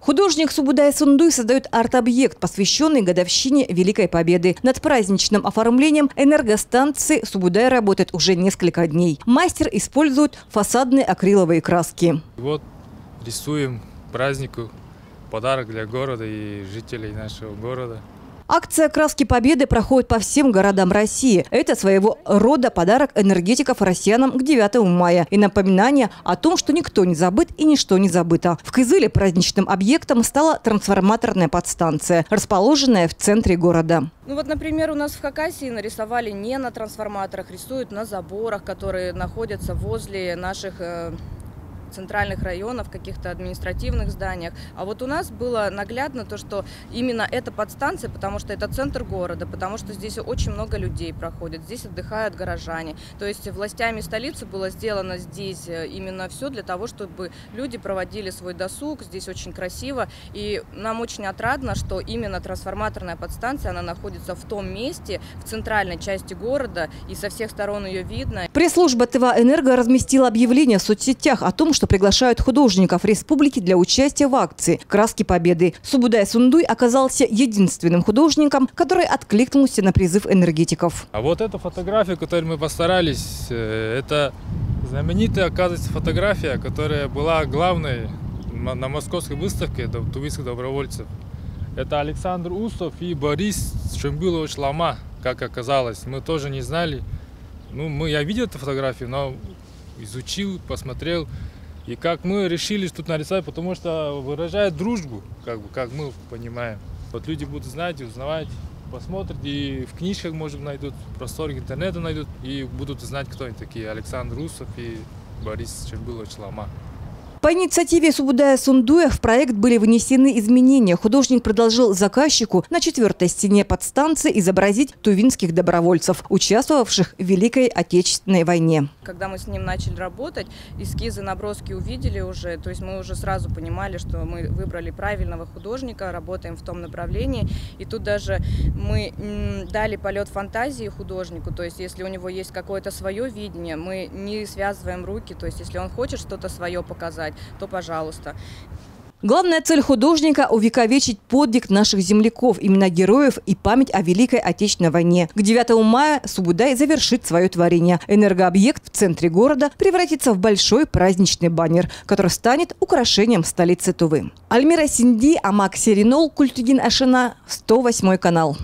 Художник Субудай Сундуй создает арт-объект, посвященный годовщине Великой Победы. Над праздничным оформлением энергостанции Субудай работает уже несколько дней. Мастер использует фасадные акриловые краски. Вот рисуем празднику подарок для города и жителей нашего города. Акция «Краски Победы» проходит по всем городам России. Это своего рода подарок энергетиков россиянам к 9 мая и напоминание о том, что никто не забыт и ничто не забыто. В Кызыле праздничным объектом стала трансформаторная подстанция, расположенная в центре города. Ну вот, например, у нас в Хакасии нарисовали не на трансформаторах, рисуют на заборах, которые находятся возле наших центральных районов, каких-то административных зданиях. А вот у нас было наглядно то, что именно эта подстанция, потому что это центр города, потому что здесь очень много людей проходит, здесь отдыхают горожане. То есть властями столицы было сделано здесь именно все для того, чтобы люди проводили свой досуг. Здесь очень красиво. И нам очень отрадно, что именно трансформаторная подстанция, она находится в том месте, в центральной части города, и со всех сторон ее видно. Пресс-служба ТВА-Энерго разместила объявление в соцсетях о том, что приглашают художников республики для участия в акции «Краски Победы». Субудай Сундуй оказался единственным художником, который откликнулся на призыв энергетиков. А вот эта фотография, которую мы постарались, это знаменитая, оказывается, фотография, которая была главной на московской выставке тувинских добровольцев. Это Александр Усов и Борис Шембилович Лама, как оказалось. Мы тоже не знали. Я видел эту фотографию, но изучил, посмотрел. И как мы решили тут нарисовать, потому что выражает дружбу, как мы понимаем. Вот люди будут знать, узнавать, посмотрят, и в книжках, может, найдут, в просторах интернета найдут, и будут знать, кто они такие. Александр Усов и Борис Шембилович Лама. По инициативе Субудая Сундуя в проект были внесены изменения. Художник предложил заказчику на 4-й стене подстанции изобразить тувинских добровольцев, участвовавших в Великой Отечественной войне. Когда мы с ним начали работать, эскизы, наброски увидели уже, то есть мы уже сразу понимали, что мы выбрали правильного художника, работаем в том направлении. И тут даже мы дали полет фантазии художнику, то есть если у него есть какое-то свое видение, мы не связываем руки, то есть если он хочет что-то свое показать, то пожалуйста. Главная цель художника – увековечить подвиг наших земляков, имена героев и память о Великой Отечественной войне. К 9 мая Субудай завершит свое творение. Энергообъект в центре города превратится в большой праздничный баннер, который станет украшением столицы Тувы. Альмира Синди, Амак Серинол, Культигин Ашина, 108 канал.